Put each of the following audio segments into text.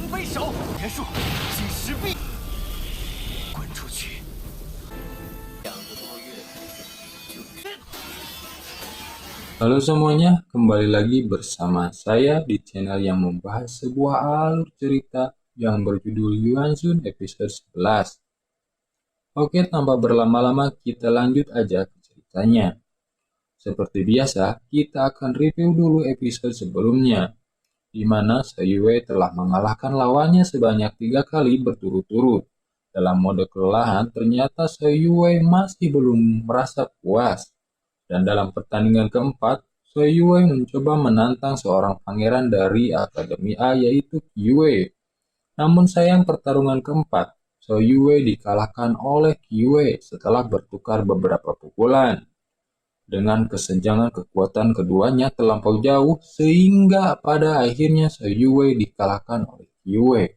飞手，结束，计时币，滚出去。2个多月就。Halo semuanya, kembali lagi bersama saya di channel yang membahas sebuah alur cerita yang berjudul Yuanzun episode 11. Oke, tanpa berlama-lama kita lanjut aja ke ceritanya. Seperti biasa, kita akan review dulu episode sebelumnya, di mana Yue telah mengalahkan lawannya sebanyak 3 kali berturut-turut. Dalam mode kelelahan, ternyata Yue masih belum merasa puas. Dan dalam pertandingan keempat, Yue mencoba menantang seorang pangeran dari Akademi A yaitu Yue. Namun sayang pertarungan keempat, Yue dikalahkan oleh Yue setelah bertukar beberapa pukulan. Dengan kesenjangan kekuatan keduanya terlampau jauh sehingga pada akhirnya Yue dikalahkan oleh Yue.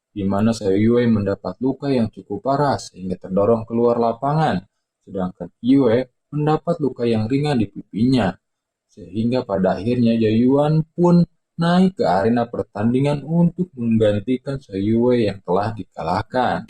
Di mana Yue mendapat luka yang cukup parah sehingga terdorong keluar lapangan, sedangkan Yue mendapat luka yang ringan di pipinya. Sehingga pada akhirnya Yuan pun naik ke arena pertandingan untuk menggantikan Yue yang telah dikalahkan.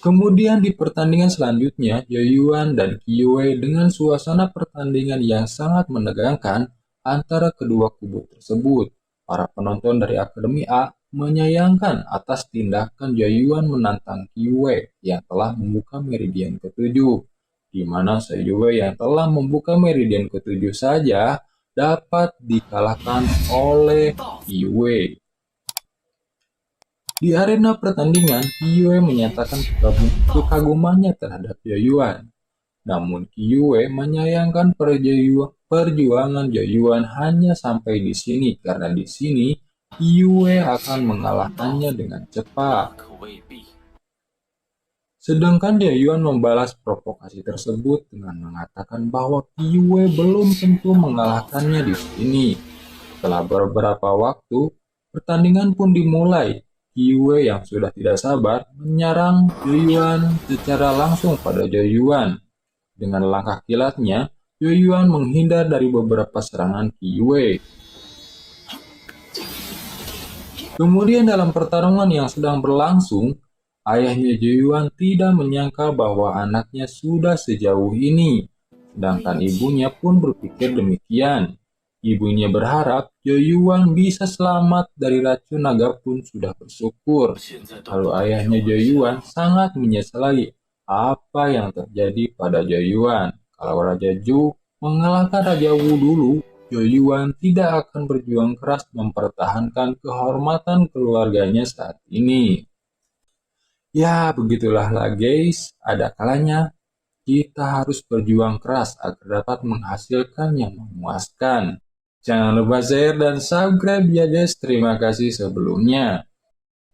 Kemudian di pertandingan selanjutnya, Yuan dan Yue dengan suasana pertandingan yang sangat menegangkan antara kedua kubu tersebut. Para penonton dari Akademi A menyayangkan atas tindakan Yuan menantang Yue yang telah membuka meridian ke-7, di mana Yue yang telah membuka meridian ke-7 saja dapat dikalahkan oleh Yue. Di arena pertandingan, Yue menyatakan kekagumannya terhadap Yuan. Namun Yue menyayangkan perjuangan Yuan hanya sampai di sini karena di sini Yue akan mengalahkannya dengan cepat. Sedangkan Yuan membalas provokasi tersebut dengan mengatakan bahwa Yue belum tentu mengalahkannya di sini. Setelah beberapa waktu, pertandingan pun dimulai. Yue yang sudah tidak sabar menyerang Yuan secara langsung pada Yuan. Dengan langkah kilatnya, Yuan menghindar dari beberapa serangan Yue. Kemudian dalam pertarungan yang sedang berlangsung, ayahnya Yuan tidak menyangka bahwa anaknya sudah sejauh ini, sedangkan ibunya pun berpikir demikian. Ibunya berharap Yuan bisa selamat dari racun naga pun sudah bersyukur. Lalu ayahnya Yuan sangat menyesali apa yang terjadi pada Yuan. Kalau Raja Zhu mengalahkan Raja Wu dulu, Yuan tidak akan berjuang keras mempertahankan kehormatan keluarganya saat ini. Ya, begitulah lah guys, ada kalanya kita harus berjuang keras agar dapat menghasilkan yang memuaskan. Jangan lupa share dan subscribe ya guys, terima kasih sebelumnya.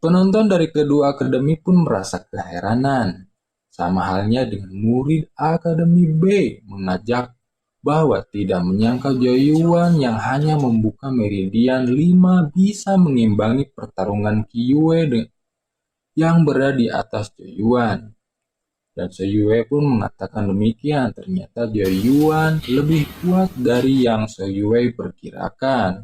Penonton dari kedua akademi pun merasa keheranan. Sama halnya dengan murid Akademi B mengajak bahwa tidak menyangka Yuan yang hanya membuka meridian 5 bisa mengimbangi pertarungan Yue yang berada di atas Yuan. Dan Yue pun mengatakan demikian, ternyata Yuan lebih kuat dari yang Yue perkirakan.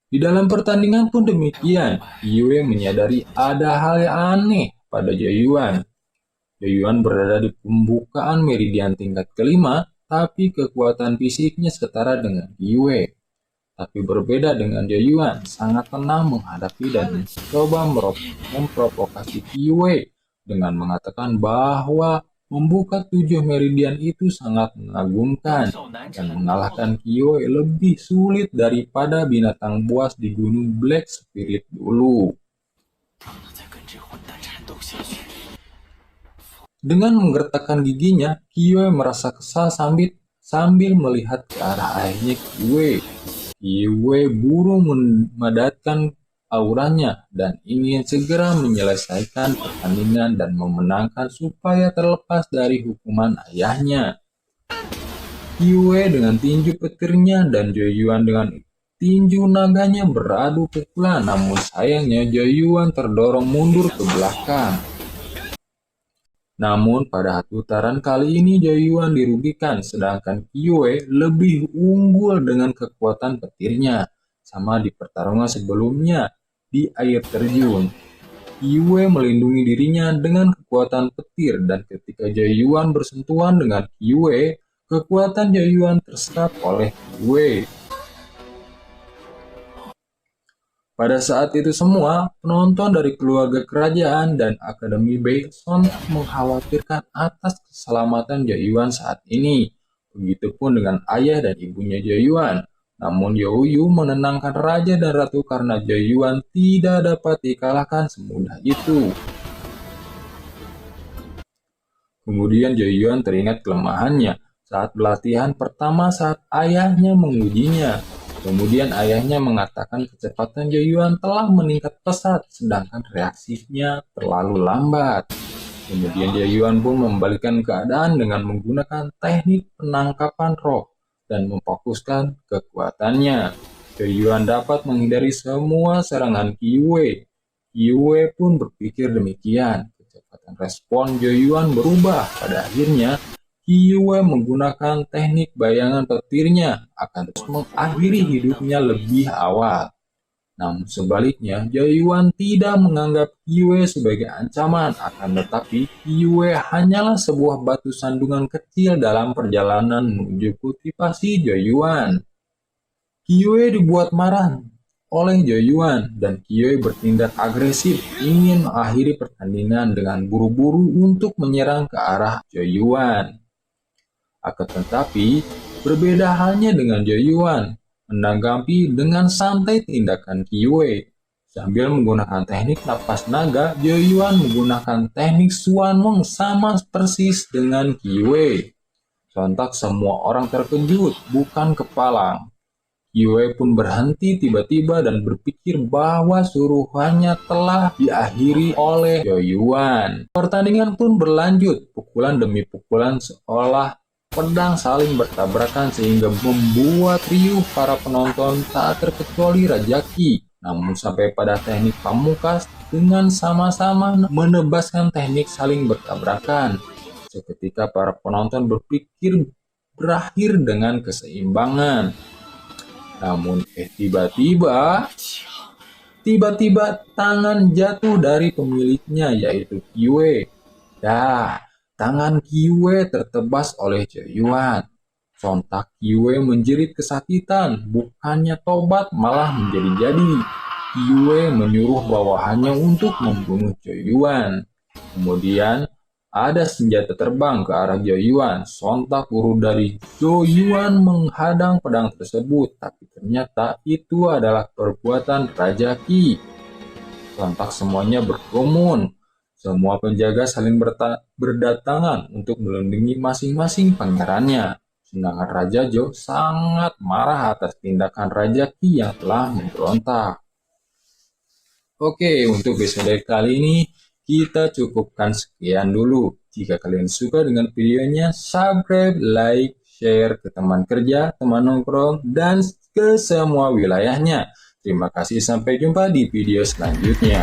Di dalam pertandingan pun demikian, Yue menyadari ada hal yang aneh pada Yuan. Yuan berada di pembukaan meridian tingkat kelima, tapi kekuatan fisiknya setara dengan Yue. Tapi berbeda dengan Yuan, sangat tenang menghadapi dan mencoba memprovokasi Yue dengan mengatakan bahwa membuka 7 meridian itu sangat mengagumkan dan mengalahkan Yue lebih sulit daripada binatang buas di Gunung Black Spirit dulu. Dengan menggertakkan giginya, Yue merasa kesal sambil melihat ke arah ayahnya Yue. Yue buru memadatkan auranya dan ingin segera menyelesaikan pertandingan dan memenangkan supaya terlepas dari hukuman ayahnya. Yue dengan tinju petirnya dan Yuan dengan tinju naganya beradu pukulan, namun sayangnya Yuan terdorong mundur ke belakang. Namun pada putaran kali ini Joyuan dirugikan, sedangkan Kiyue lebih unggul dengan kekuatan petirnya. Sama di pertarungan sebelumnya di air terjun. Kiyue melindungi dirinya dengan kekuatan petir, dan ketika Joyuan bersentuhan dengan Kiyue, kekuatan Joyuan terserap oleh Kiyue. Pada saat itu semua, penonton dari keluarga kerajaan dan Akademi Bei sontak mengkhawatirkan atas keselamatan Joyuan saat ini. Begitupun dengan ayah dan ibunya Joyuan. Namun Youyu menenangkan raja dan ratu karena Joyuan tidak dapat dikalahkan semudah itu. Kemudian Joyuan teringat kelemahannya saat pelatihan pertama saat ayahnya mengujinya. Kemudian ayahnya mengatakan kecepatan Joyuan telah meningkat pesat, sedangkan reaksinya terlalu lambat. Kemudian Joyuan pun membalikkan keadaan dengan menggunakan teknik penangkapan roh dan memfokuskan kekuatannya. Joyuan dapat menghindari semua serangan Kiyue. Kiyue pun berpikir demikian. Kecepatan respon Joyuan berubah. Pada akhirnya, Kiyue menggunakan teknik bayangan petirnya akan terus mengakhiri hidupnya lebih awal. Namun sebaliknya, Joyuan tidak menganggap Kiyue sebagai ancaman, akan tetapi Kiyue hanyalah sebuah batu sandungan kecil dalam perjalanan menuju kultivasi Joyuan. Kiyue dibuat marah oleh Joyuan, dan Kiyue bertindak agresif ingin mengakhiri pertandingan dengan buru-buru untuk menyerang ke arah Joyuan. Akan tetapi, berbeda halnya dengan Joyuan, menanggapi dengan santai tindakan Kiyue. Sambil menggunakan teknik napas naga, Joyuan menggunakan teknik Suanmeng sama persis dengan Kiyue. Sontak semua orang terkejut, bukan kepalang. Kiyue pun berhenti tiba-tiba dan berpikir bahwa suruhannya telah diakhiri oleh Joyuan. Pertandingan pun berlanjut, pukulan demi pukulan seolah pedang saling bertabrakan sehingga membuat riuh para penonton tak terkecuali Raja Qi. Namun sampai pada teknik pamungkas dengan sama-sama menebaskan teknik saling bertabrakan. Seketika para penonton berpikir berakhir dengan keseimbangan. Namun tiba-tiba tangan jatuh dari pemiliknya, yaitu Kiyue. Tangan Kiyue tertebas oleh Joyuan. Sontak Kiyue menjerit kesakitan, bukannya tobat malah menjadi-jadi. Kiyue menyuruh bawahannya untuk membunuh Joyuan. Kemudian ada senjata terbang ke arah Joyuan. Sontak guru dari Joyuan menghadang pedang tersebut, tapi ternyata itu adalah perbuatan Raja Qi. Sontak semuanya berkerumun. Semua penjaga saling berdatangan untuk melindungi masing-masing pangerannya. Sedangkan Raja Jo sangat marah atas tindakan Raja Qi yang telah memberontak. Oke, untuk episode kali ini kita cukupkan sekian dulu. Jika kalian suka dengan videonya, subscribe, like, share ke teman kerja, teman nongkrong, dan ke semua wilayahnya. Terima kasih, sampai jumpa di video selanjutnya.